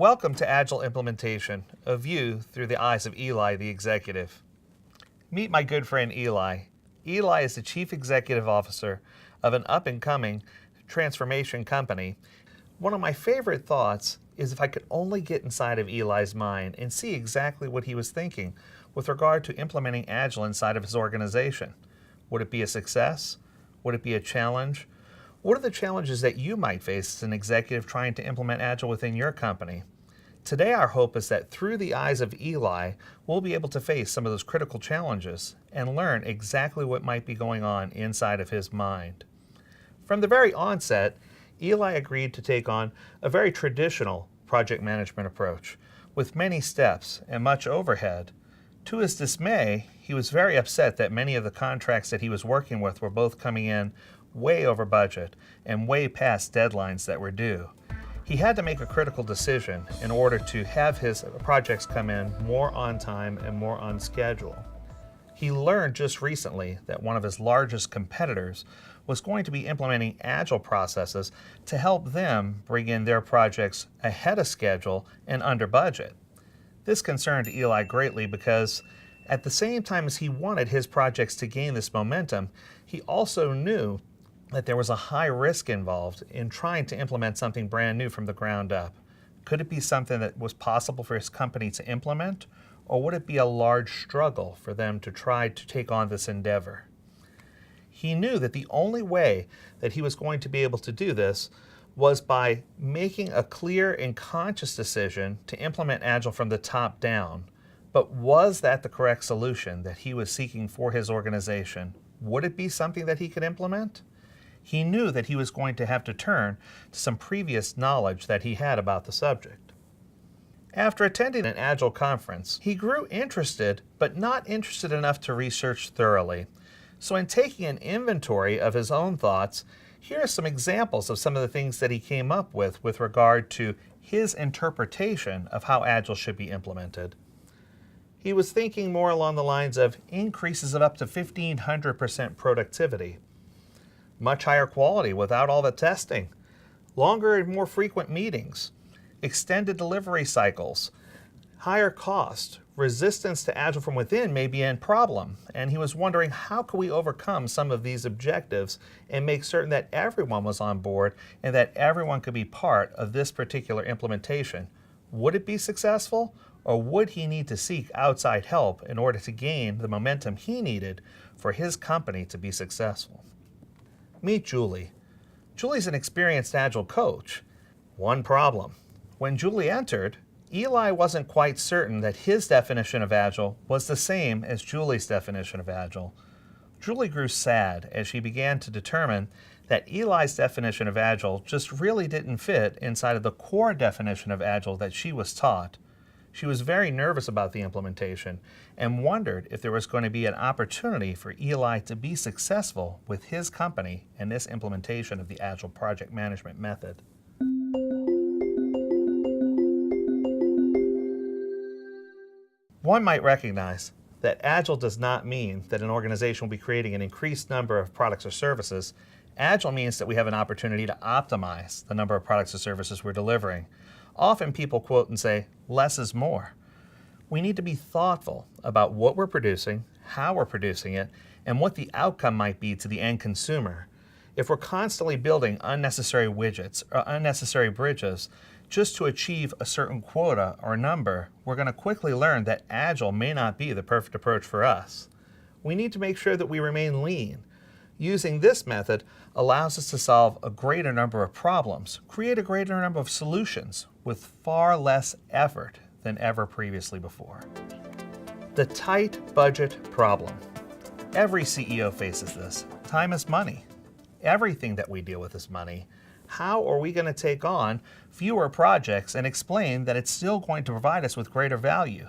Welcome to Agile Implementation, a view through the eyes of Ely the Executive. Meet my good friend Ely. Ely is the Chief Executive Officer of an up-and-coming transformation company. One of my favorite thoughts is if I could only get inside of Eli's mind and see exactly what he was thinking with regard to implementing Agile inside of his organization. Would it be a success? Would it be a challenge? What are the challenges that you might face as an executive trying to implement Agile within your company? Today, our hope is that through the eyes of Ely, we'll be able to face some of those critical challenges and learn exactly what might be going on inside of his mind. From the very onset, Ely agreed to take on a very traditional project management approach with many steps and much overhead. To his dismay, he was very upset that many of the contracts that he was working with were both coming in way over budget and way past deadlines that were due. He had to make a critical decision in order to have his projects come in more on time and more on schedule. He learned just recently that one of his largest competitors was going to be implementing Agile processes to help them bring in their projects ahead of schedule and under budget. This concerned Ely greatly because at the same time as he wanted his projects to gain this momentum, he also knew that there was a high risk involved in trying to implement something brand new from the ground up. Could it be something that was possible for his company to implement, or would it be a large struggle for them to try to take on this endeavor? He knew that the only way that he was going to be able to do this was by making a clear and conscious decision to implement Agile from the top down. But was that the correct solution that he was seeking for his organization? Would it be something that he could implement? He knew that he was going to have to turn to some previous knowledge that he had about the subject. After attending an Agile conference, he grew interested, but not interested enough to research thoroughly. So in taking an inventory of his own thoughts, here are some examples of some of the things that he came up with regard to his interpretation of how Agile should be implemented. He was thinking more along the lines of increases of up to 1,500% productivity, much higher quality without all the testing, longer and more frequent meetings, extended delivery cycles, higher cost, resistance to Agile from within may be a problem, and he was wondering how could we overcome some of these objectives and make certain that everyone was on board and that everyone could be part of this particular implementation. Would it be successful, or would he need to seek outside help in order to gain the momentum he needed for his company to be successful? Meet Julie. Julie's an experienced Agile coach. One problem. When Julie entered, Ely wasn't quite certain that his definition of Agile was the same as Julie's definition of Agile. Julie grew sad as she began to determine that Eli's definition of Agile just really didn't fit inside of the core definition of Agile that she was taught. She was very nervous about the implementation and wondered if there was going to be an opportunity for Ely to be successful with his company in this implementation of the Agile project management method. One might recognize that Agile does not mean that an organization will be creating an increased number of products or services. Agile means that we have an opportunity to optimize the number of products or services we're delivering. Often people quote and say, less is more. We need to be thoughtful about what we're producing, how we're producing it, and what the outcome might be to the end consumer. If we're constantly building unnecessary widgets or unnecessary bridges just to achieve a certain quota or number, we're going to quickly learn that Agile may not be the perfect approach for us. We need to make sure that we remain lean. Using this method allows us to solve a greater number of problems, create a greater number of solutions with far less effort than ever previously before. The tight budget problem. Every CEO faces this. Time is money. Everything that we deal with is money. How are we going to take on fewer projects and explain that it's still going to provide us with greater value?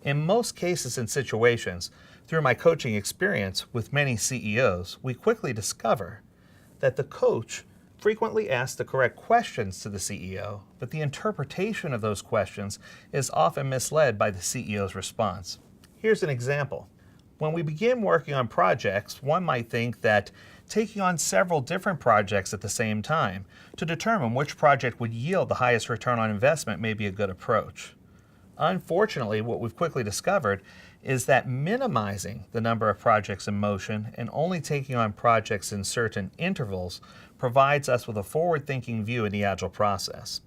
In most cases and situations, through my coaching experience with many CEOs, we quickly discover that the coach frequently asks the correct questions to the CEO, but the interpretation of those questions is often misled by the CEO's response. Here's an example. When we begin working on projects, one might think that taking on several different projects at the same time to determine which project would yield the highest return on investment may be a good approach. Unfortunately, what we've quickly discovered is that minimizing the number of projects in motion and only taking on projects in certain intervals provides us with a forward-thinking view in the Agile process.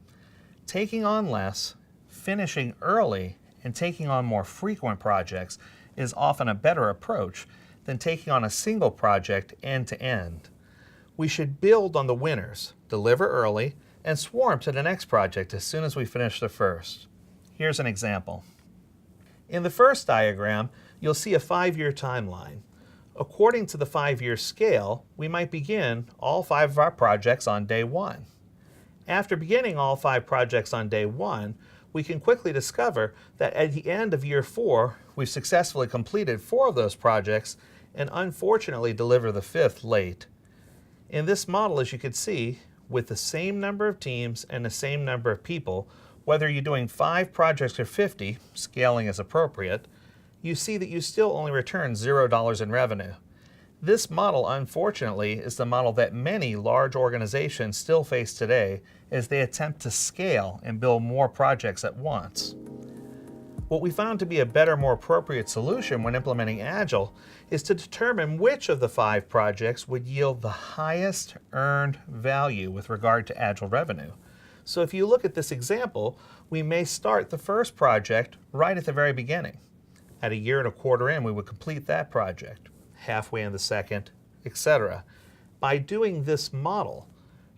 Taking on less, finishing early, and taking on more frequent projects is often a better approach than taking on a single project end to end. We should build on the winners, deliver early, and swarm to the next project as soon as we finish the first. Here's an example. In the first diagram, you'll see a 5-year timeline. According to the 5-year scale, we might begin all 5 of our projects on day 1. After beginning all 5 projects on day 1, we can quickly discover that at the end of year 4, we've successfully completed 4 of those projects and unfortunately deliver the 5th late. In this model, as you can see, with the same number of teams and the same number of people, whether you're doing 5 projects or 50, scaling is appropriate, you see that you still only return $0 in revenue. This model, unfortunately, is the model that many large organizations still face today as they attempt to scale and build more projects at once. What we found to be a better, more appropriate solution when implementing Agile is to determine which of the 5 projects would yield the highest earned value with regard to Agile revenue. So if you look at this example, we may start the first project right at the very beginning. At a year and a quarter in, we would complete that project, halfway in the second, etc. By doing this model,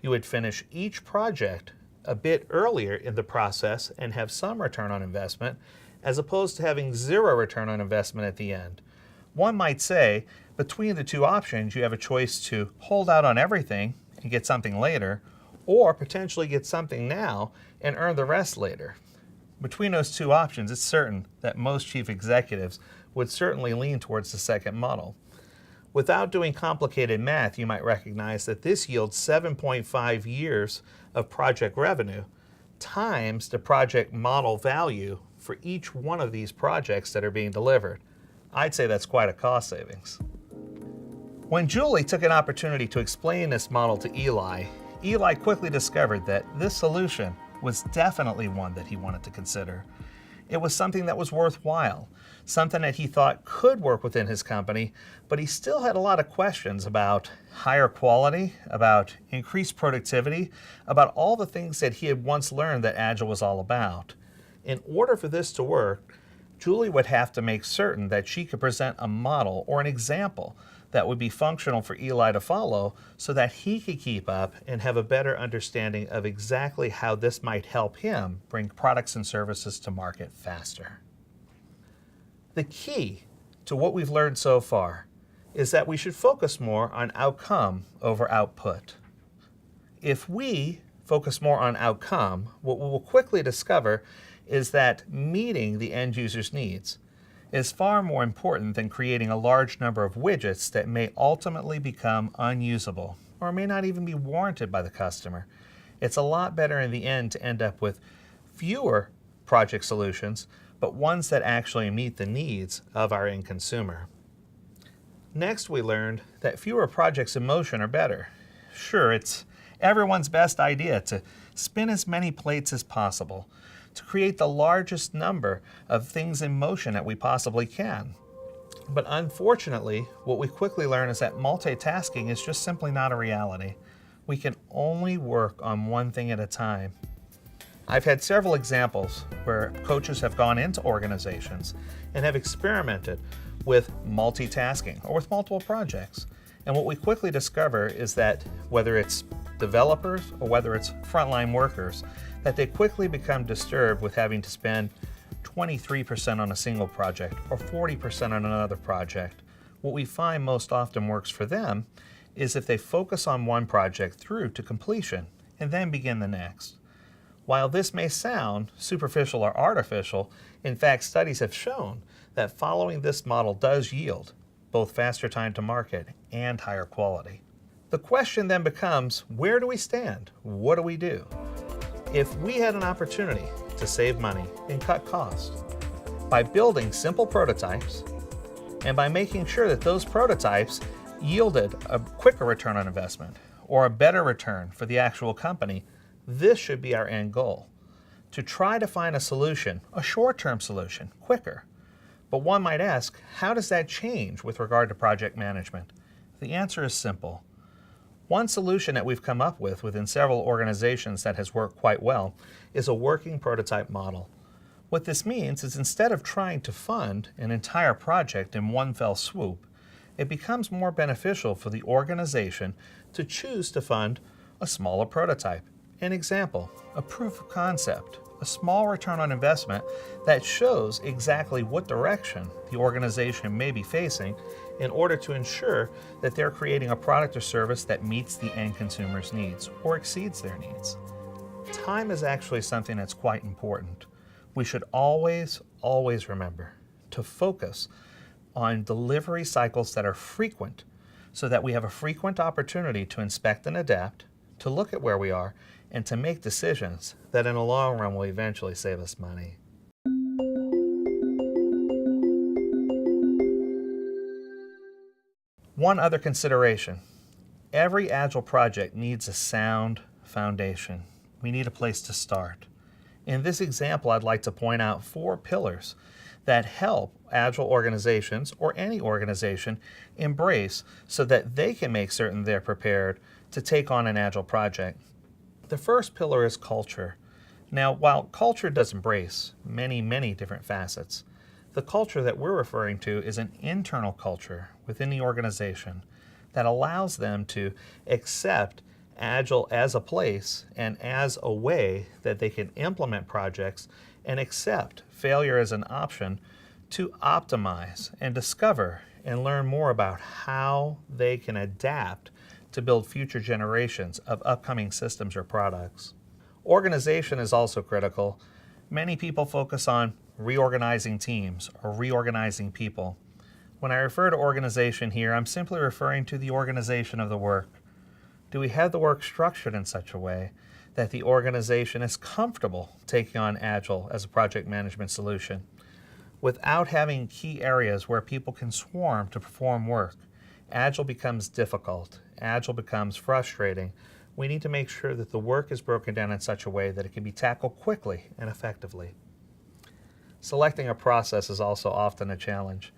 you would finish each project a bit earlier in the process and have some return on investment, as opposed to having 0 return on investment at the end. One might say, between the 2 options, you have a choice to hold out on everything and get something later, or potentially get something now and earn the rest later. Between those 2 options, it's certain that most chief executives would certainly lean towards the second model. Without doing complicated math, you might recognize that this yields 7.5 years of project revenue times the project model value for each one of these projects that are being delivered. I'd say that's quite a cost savings. When Julie took an opportunity to explain this model to Ely, Ely quickly discovered that this solution was definitely one that he wanted to consider. It was something that was worthwhile, something that he thought could work within his company, but he still had a lot of questions about higher quality, about increased productivity, about all the things that he had once learned that Agile was all about. In order for this to work, Julie would have to make certain that she could present a model or an example that would be functional for Ely to follow so that he could keep up and have a better understanding of exactly how this might help him bring products and services to market faster. The key to what we've learned so far is that we should focus more on outcome over output. If we focus more on outcome, what we will quickly discover is that meeting the end user's needs is far more important than creating a large number of widgets that may ultimately become unusable or may not even be warranted by the customer. It's a lot better in the end to end up with fewer project solutions, but ones that actually meet the needs of our end consumer. Next, we learned that fewer projects in motion are better. Sure, it's everyone's best idea to spin as many plates as possible, to create the largest number of things in motion that we possibly can. But unfortunately, what we quickly learn is that multitasking is just simply not a reality. We can only work on one thing at a time. I've had several examples where coaches have gone into organizations and have experimented with multitasking or with multiple projects. And what we quickly discover is that whether it's developers or whether it's frontline workers, that they quickly become disturbed with having to spend 23% on a single project or 40% on another project. What we find most often works for them is if they focus on one project through to completion and then begin the next. While this may sound superficial or artificial, in fact, studies have shown that following this model does yield both faster time to market and higher quality. The question then becomes, where do we stand? What do we do? If we had an opportunity to save money and cut costs by building simple prototypes, and by making sure that those prototypes yielded a quicker return on investment or a better return for the actual company, this should be our end goal. To try to find a solution, a short-term solution, quicker. But one might ask, how does that change with regard to project management? The answer is simple. One solution that we've come up with within several organizations that has worked quite well is a working prototype model. What this means is instead of trying to fund an entire project in one fell swoop, it becomes more beneficial for the organization to choose to fund a smaller prototype. An example, a proof of concept, a small return on investment that shows exactly what direction the organization may be facing in order to ensure that they're creating a product or service that meets the end consumer's needs or exceeds their needs. Time is actually something that's quite important. We should always remember to focus on delivery cycles that are frequent so that we have a frequent opportunity to inspect and adapt, to look at where we are, and to make decisions that in the long run will eventually save us money. One other consideration. Every Agile project needs a sound foundation. We need a place to start. In this example, I'd like to point out 4 pillars that help Agile organizations, or any organization, embrace so that they can make certain they're prepared to take on an Agile project. The first pillar is culture. Now, while culture does embrace many different facets, the culture that we're referring to is an internal culture within the organization that allows them to accept Agile as a place and as a way that they can implement projects and accept failure as an option to optimize and discover and learn more about how they can adapt to build future generations of upcoming systems or products. Organization is also critical. Many people focus on reorganizing teams or reorganizing people. When I refer to organization here, I'm simply referring to the organization of the work. Do we have the work structured in such a way that the organization is comfortable taking on Agile as a project management solution? Without having key areas where people can swarm to perform work, Agile becomes difficult. Agile becomes frustrating. We need to make sure that the work is broken down in such a way that it can be tackled quickly and effectively. Selecting a process is also often a challenge.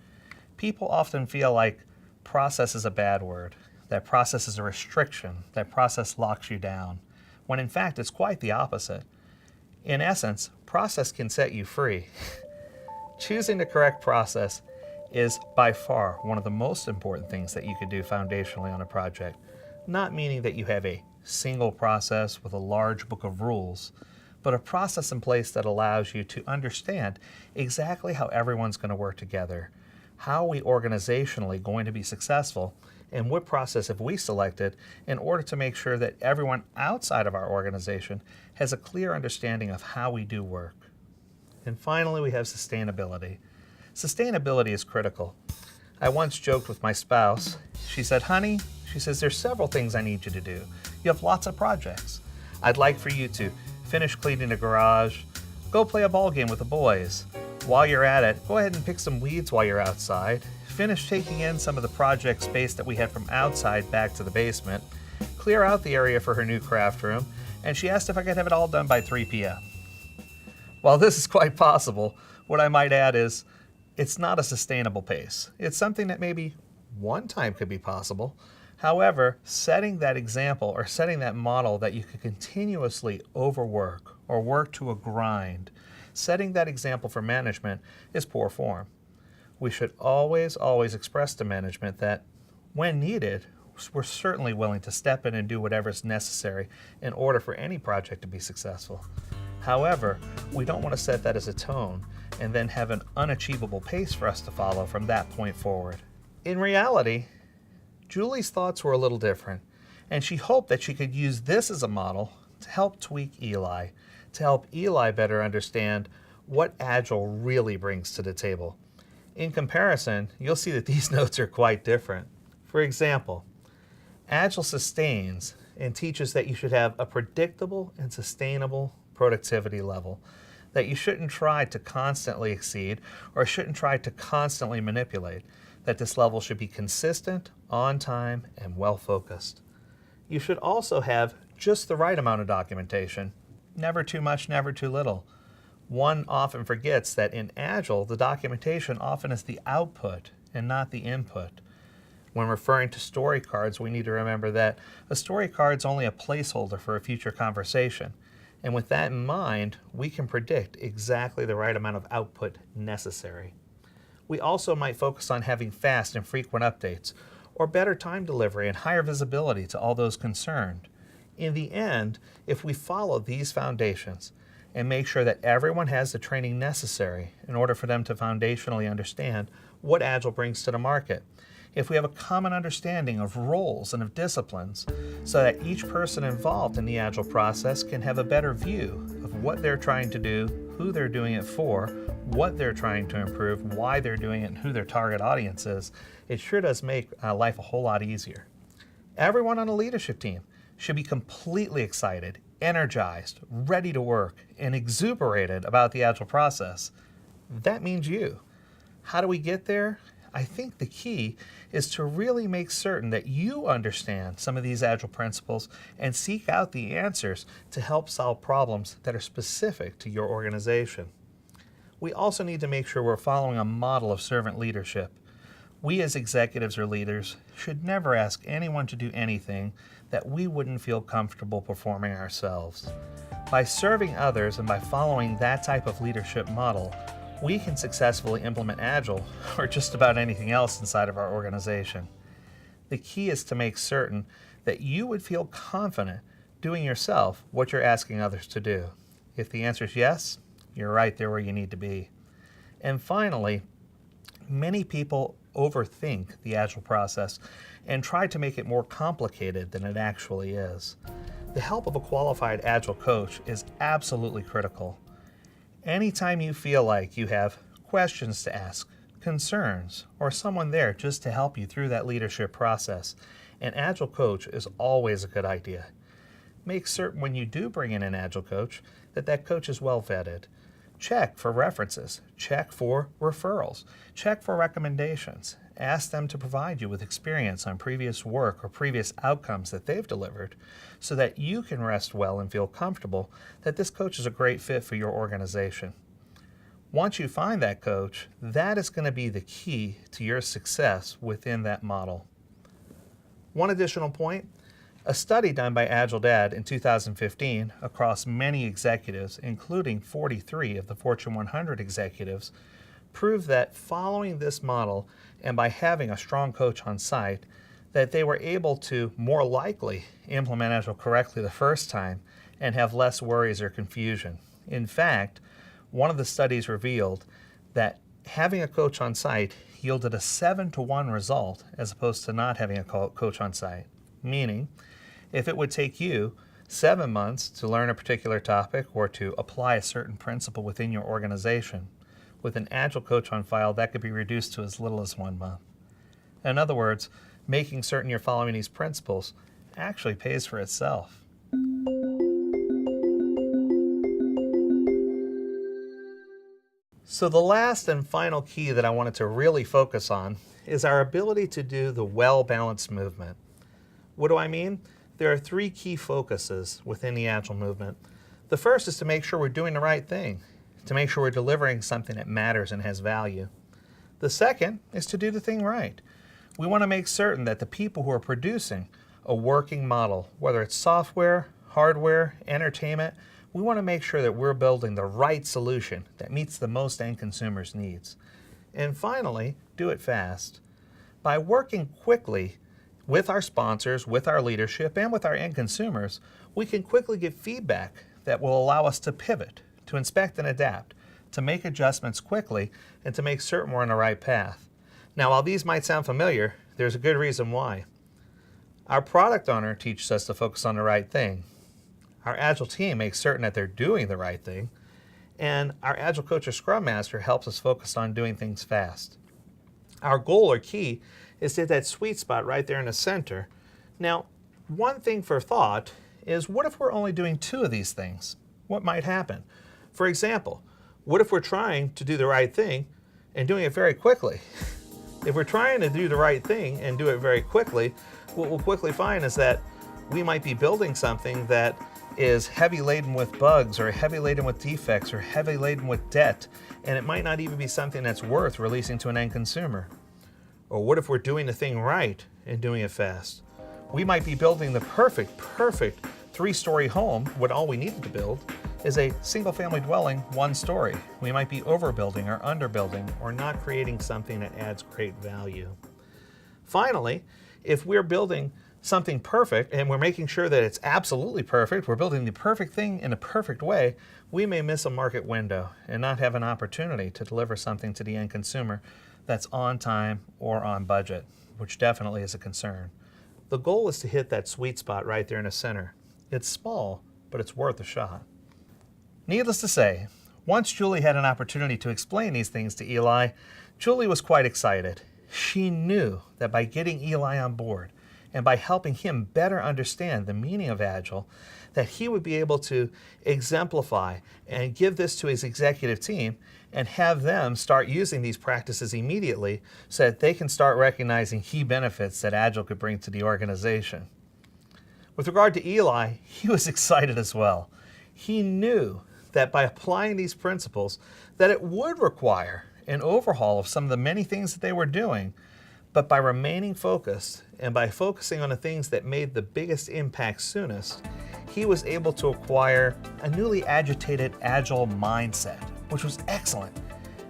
People often feel like process is a bad word, that process is a restriction, that process locks you down, when in fact it's quite the opposite. In essence, process can set you free. Choosing the correct process is by far one of the most important things that you could do foundationally on a project. Not meaning that you have a single process with a large book of rules, but a process in place that allows you to understand exactly how everyone's going to work together, how are we organizationally going to be successful, and what process have we selected in order to make sure that everyone outside of our organization has a clear understanding of how we do work. And finally, we have sustainability. Sustainability is critical. I once joked with my spouse. She said, "Honey," she says, "there's several things I need you to do. You have lots of projects. I'd like for you to finish cleaning the garage, go play a ball game with the boys. While you're at it, go ahead and pick some weeds while you're outside. Finish taking in some of the project space that we had from outside back to the basement. Clear out the area for her new craft room." And she asked if I could have it all done by 3 p.m. While this is quite possible, what I might add is it's not a sustainable pace. It's something that maybe one time could be possible. However, setting that example or setting that model that you can continuously overwork or work to a grind, setting that example for management is poor form. We should always express to management that when needed, we're certainly willing to step in and do whatever is necessary in order for any project to be successful. However, we don't want to set that as a tone and then have an unachievable pace for us to follow from that point forward. In reality, Julie's thoughts were a little different, and she hoped that she could use this as a model to help tweak Ely, to help Ely better understand what Agile really brings to the table. In comparison, you'll see that these notes are quite different. For example, Agile sustains and teaches that you should have a predictable and sustainable productivity level, that you shouldn't try to constantly exceed or shouldn't try to constantly manipulate, that this level should be consistent, on time, and well focused. You should also have just the right amount of documentation. Never too much, never too little. One often forgets that in Agile, the documentation often is the output and not the input. When referring to story cards, we need to remember that a story card is only a placeholder for a future conversation. And with that in mind, we can predict exactly the right amount of output necessary. We also might focus on having fast and frequent updates, or better time delivery and higher visibility to all those concerned. In the end, if we follow these foundations and make sure that everyone has the training necessary in order for them to foundationally understand what Agile brings to the market, if we have a common understanding of roles and of disciplines so that each person involved in the Agile process can have a better view of what they're trying to do, who they're doing it for, what they're trying to improve, why they're doing it, and who their target audience is, it sure does make life a whole lot easier. Everyone on a leadership team should be completely excited, energized, ready to work, and exuberated about the Agile process. That means you. How do we get there? I think the key is to really make certain that you understand some of these Agile principles and seek out the answers to help solve problems that are specific to your organization. We also need to make sure we're following a model of servant leadership. We as executives or leaders should never ask anyone to do anything that we wouldn't feel comfortable performing ourselves. By serving others and by following that type of leadership model, we can successfully implement Agile or just about anything else inside of our organization. The key is to make certain that you would feel confident doing yourself what you're asking others to do. If the answer is yes, you're right there where you need to be. And finally, many people overthink the Agile process and try to make it more complicated than it actually is. The help of a qualified Agile coach is absolutely critical. Anytime you feel like you have questions to ask, concerns, or someone there just to help you through that leadership process, an Agile coach is always a good idea. Make certain when you do bring in an Agile coach that that coach is well vetted. Check for references, check for referrals, check for recommendations. Ask them to provide you with experience on previous work or previous outcomes that they've delivered so that you can rest well and feel comfortable that this coach is a great fit for your organization. Once you find that coach, that is going to be the key to your success within that model. One additional point, a study done by AgileDad in 2015 across many executives, including 43 of the Fortune 100 executives, proved that following this model and by having a strong coach on site, that they were able to more likely implement Agile correctly the first time and have less worries or confusion. In fact, one of the studies revealed that having a coach on site yielded a 7-to-1 result as opposed to not having a coach on site. Meaning, if it would take you 7 months to learn a particular topic or to apply a certain principle within your organization, with an Agile coach on file, that could be reduced to as little as 1 month. In other words, making certain you're following these principles actually pays for itself. So the last and final key that I wanted to really focus on is our ability to do the well-balanced movement. What do I mean? There are 3 key focuses within the Agile movement. The first is to make sure we're doing the right thing, to make sure we're delivering something that matters and has value. The second is to do the thing right. We want to make certain that the people who are producing a working model, whether it's software, hardware, entertainment, we want to make sure that we're building the right solution that meets the most end consumers' needs. And finally, do it fast. By working quickly with our sponsors, with our leadership, and with our end consumers, we can quickly get feedback that will allow us to pivot, to inspect and adapt, to make adjustments quickly, and to make certain we're on the right path. Now, while these might sound familiar, there's a good reason why. Our product owner teaches us to focus on the right thing. Our Agile team makes certain that they're doing the right thing. And our Agile coach or Scrum Master helps us focus on doing things fast. Our goal or key is to hit that sweet spot right there in the center. Now, one thing for thought is, what if we're only doing 2 of these things? What might happen? For example, what if we're trying to do the right thing and doing it very quickly? If we're trying to do the right thing and do it very quickly, what we'll quickly find is that we might be building something that is heavy laden with bugs or heavy laden with defects or heavy laden with debt, and it might not even be something that's worth releasing to an end consumer. Or what if we're doing the thing right and doing it fast? We might be building the perfect 3-story home when all we needed to build is a single-family dwelling, 1 story. We might be overbuilding or underbuilding or not creating something that adds great value. Finally, if we're building something perfect and we're making sure that it's absolutely perfect, we're building the perfect thing in a perfect way, we may miss a market window and not have an opportunity to deliver something to the end consumer that's on time or on budget, which definitely is a concern. The goal is to hit that sweet spot right there in the center. It's small, but it's worth a shot. Needless to say, once Julie had an opportunity to explain these things to Ely, Julie was quite excited. She knew that by getting Ely on board and by helping him better understand the meaning of Agile, that he would be able to exemplify and give this to his executive team and have them start using these practices immediately so that they can start recognizing key benefits that Agile could bring to the organization. With regard to Ely, he was excited as well. He knew that by applying these principles, that it would require an overhaul of some of the many things that they were doing, but by remaining focused and by focusing on the things that made the biggest impact soonest, he was able to acquire a newly agitated Agile mindset, which was excellent.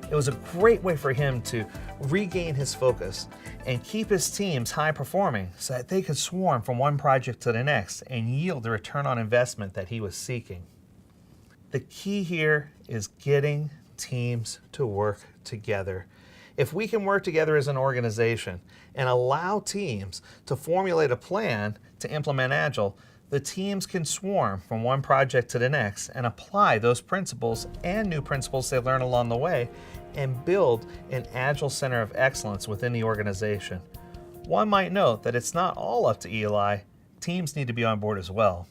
It was a great way for him to regain his focus and keep his teams high performing so that they could swarm from one project to the next and yield the return on investment that he was seeking. The key here is getting teams to work together. If we can work together as an organization and allow teams to formulate a plan to implement Agile, the teams can swarm from one project to the next and apply those principles and new principles they learn along the way and build an Agile center of excellence within the organization. One might note that it's not all up to Ely. Teams need to be on board as well.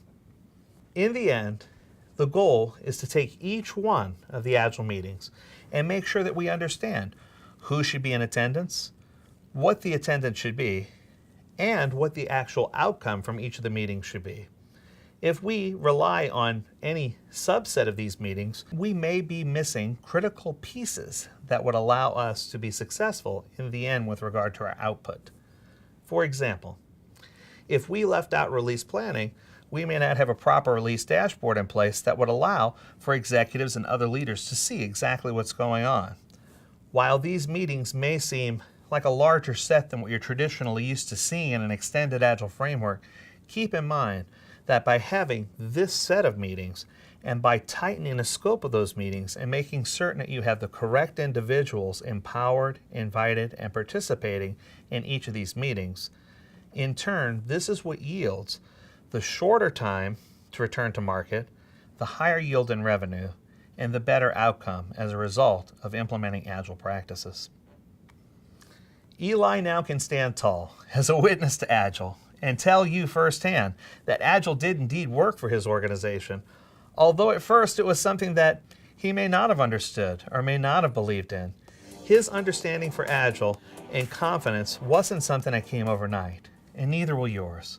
In the end, the goal is to take each one of the Agile meetings and make sure that we understand who should be in attendance, what the attendance should be, and what the actual outcome from each of the meetings should be. If we rely on any subset of these meetings, we may be missing critical pieces that would allow us to be successful in the end with regard to our output. For example, if we left out release planning, we may not have a proper release dashboard in place that would allow for executives and other leaders to see exactly what's going on. While these meetings may seem like a larger set than what you're traditionally used to seeing in an extended Agile framework, keep in mind that by having this set of meetings and by tightening the scope of those meetings and making certain that you have the correct individuals empowered, invited, and participating in each of these meetings, in turn, this is what yields the shorter time to return to market, the higher yield in revenue, and the better outcome as a result of implementing Agile practices. Ely now can stand tall as a witness to Agile and tell you firsthand that Agile did indeed work for his organization, although at first it was something that he may not have understood or may not have believed in. His understanding for Agile and confidence wasn't something that came overnight, and neither will yours.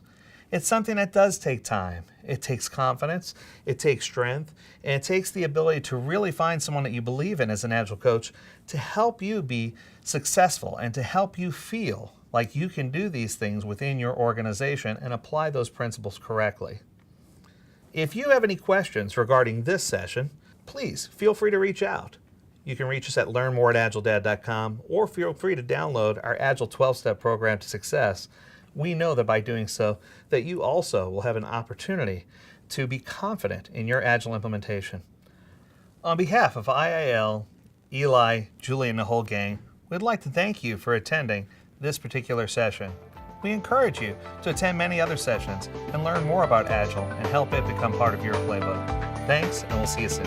It's something that does take time. It takes confidence, it takes strength, and it takes the ability to really find someone that you believe in as an Agile coach to help you be successful and to help you feel like you can do these things within your organization and apply those principles correctly. If you have any questions regarding this session, please feel free to reach out. You can reach us at learnmore@agiledad.com or feel free to download our Agile 12-step program to success. We know that by doing so, that you also will have an opportunity to be confident in your Agile implementation. On behalf of IIL, Ely, Julie, and the whole gang, we'd like to thank you for attending this particular session. We encourage you to attend many other sessions and learn more about Agile and help it become part of your playbook. Thanks, and we'll see you soon.